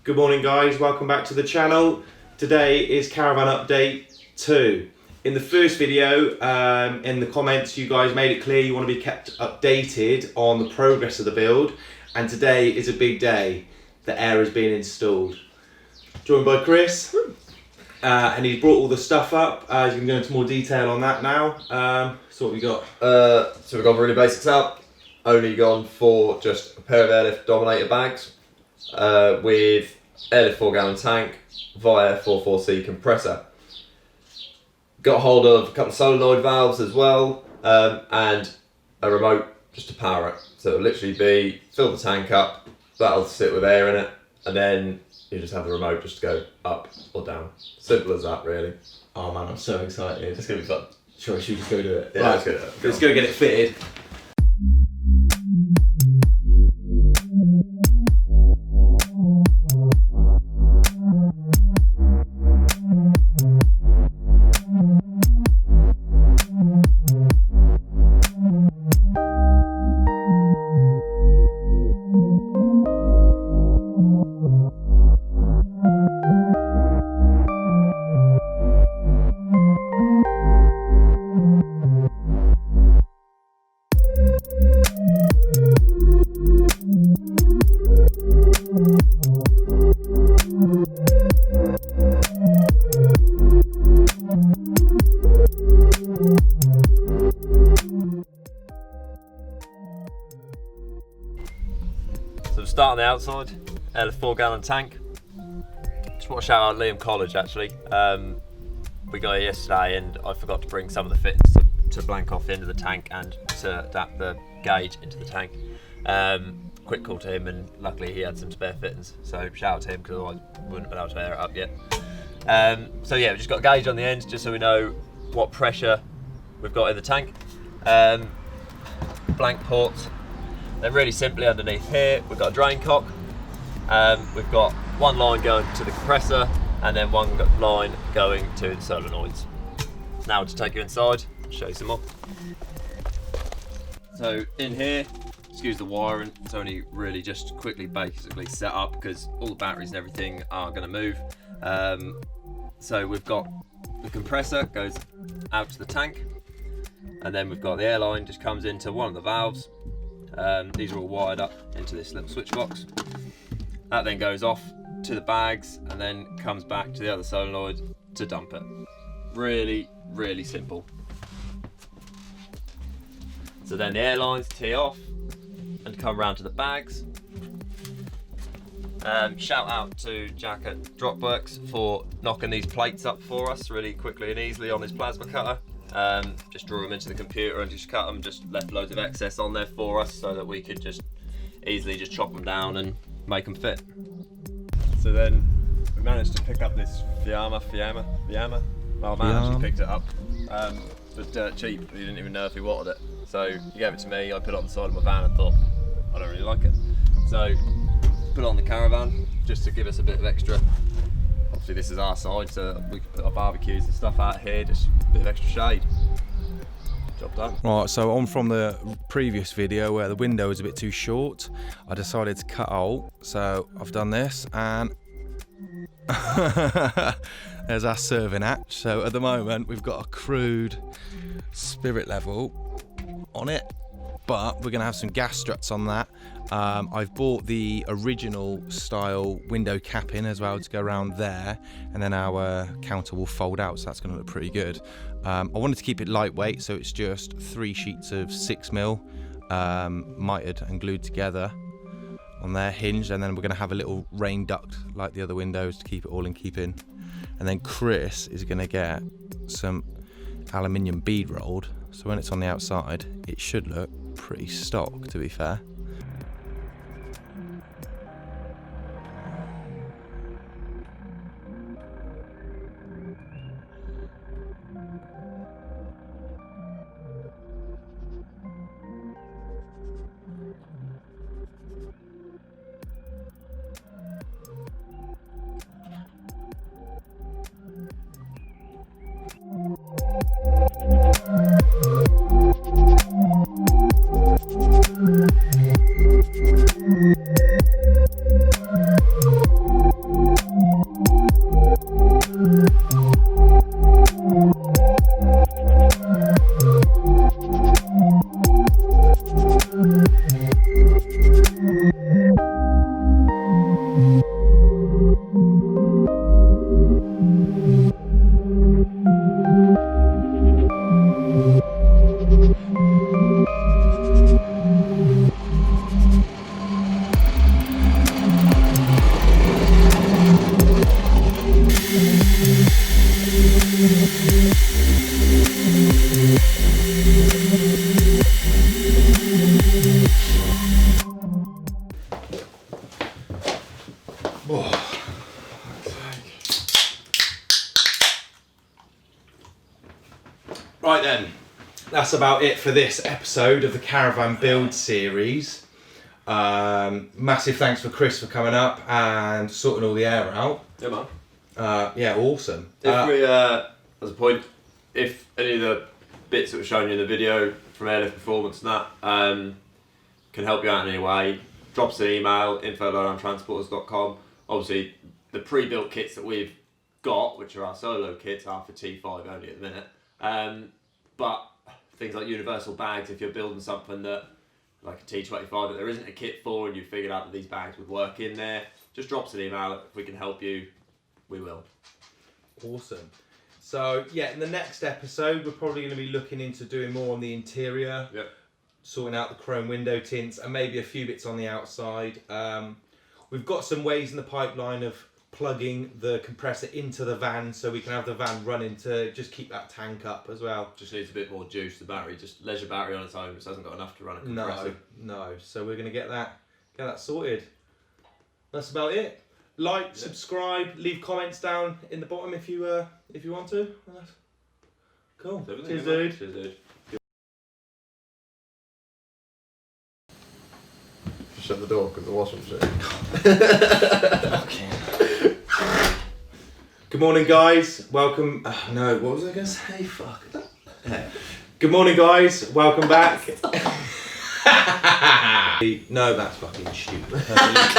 Good morning guys, welcome back to the channel. Today is Caravan Update 2. In the first video, in the comments you guys made it clear you want to be kept updated on the progress of the build, and today is a big day. The air is being installed. Joined by Chris, and he's brought all the stuff up. He's going to go into more detail on that now. So what we got? So we've gone really basics up. Only gone for just a pair of Airlift Dominator bags with Airlift 4-gallon tank via 4.4C compressor. Got hold of a couple of solenoid valves as well, and a remote just to power it. So it'll literally be fill the tank up, that'll sit with air in it, and then you just have the remote just to go up or down. Simple as that, really. Oh man, I'm so excited. It's gonna be fun. Sure, should we just go do it? Yeah, right, let's go do it. Let's go get it fitted. So we'll start on the outside, Airlift 4-gallon tank. Just want to shout out Liam College actually. We got it yesterday and I forgot to bring some of the fittings to blank off the end of the tank and to adapt the gauge into the tank. Quick call to him and luckily he had some spare fittings. So shout out to him because otherwise we wouldn't have been able to air it up yet. So yeah, we've just got a gauge on the end just so we know what pressure we've got in the tank. Blank ports. Then really simply underneath here, we've got a drain cock. We've got one line going to the compressor and then one line going to the solenoids. Now to take you inside, show you some more. So in here, excuse the wiring, it's only really just quickly basically set up because all the batteries and everything are going to move. So we've got the compressor goes out to the tank, and then we've got the air line just comes into one of the valves. These are all wired up into this little switch box. That then goes off to the bags and then comes back to the other solenoid to dump it. Really, really simple. So then the air lines tee off and come round to the bags. Shout out to Jack at Dropworks for knocking these plates up for us really quickly and easily on his plasma cutter. Just drew them into the computer and just cut them, just left loads of excess on there for us so that we could just easily just chop them down and make them fit. So then we managed to pick up this Fiamma. Well, man actually picked it up. It was dirt cheap, he didn't even know if he wanted it. So he gave it to me, I put it on the side of my van and thought, I don't really like it. So put it on the Caravan just to give us a bit of extra. Obviously this is our side, so we can put our barbecues and stuff out here, just a bit of extra shade. Job done. Right, so on from the previous video where the window was a bit too short, I decided to cut out. So I've done this and there's our serving hatch. So at the moment we've got a crude spirit level on it, but we're gonna have some gas struts on that. I've bought the original style window capping as well to go around there, and then our counter will fold out, so that's going to look pretty good. I wanted to keep it lightweight, so it's just 3 sheets of 6mm mitered and glued together on there, hinged, and then we're going to have a little rain duct like the other windows to keep it all in keeping. And then Chris is going to get some aluminium bead rolled, so when it's on the outside it should look pretty stock, to be fair. Right then, that's about it for this episode of the Caravan Build series. Massive thanks for Chris for coming up and sorting all the air out. Yeah, man. Yeah, awesome. If we, as a point, if any of the bits that were shown you in the video from Airlift Performance and that can help you out in any way, drop us an email, info@lowdowntransporters.com. Obviously, the pre-built kits that we've got, which are our solo kits, are for T5 only at the minute. But things like universal bags, if you're building something that, like a T25 that there isn't a kit for and you figured out that these bags would work in there, just drop us an email. If we can help you, we will. Awesome. So yeah, in the next episode, we're probably going to be looking into doing more on the interior, Yep. sorting out the chrome window tints, and maybe a few bits on the outside. We've got some ways in the pipeline of plugging the compressor into the van so we can have the van running to just keep that tank up as well. Just needs a bit more juice, the battery. Just leisure battery on its own, just hasn't got enough to run a compressor. No. So we're going to get that sorted. That's about it. Like, subscribe, leave comments down in the bottom if you want to. Cool. Cheers, dude. Cheers, dude. Shut the door because the washing machine. Good morning, guys. Welcome. No, what was I going to say? Fuck. Good morning, guys. Welcome back. No, that's fucking stupid.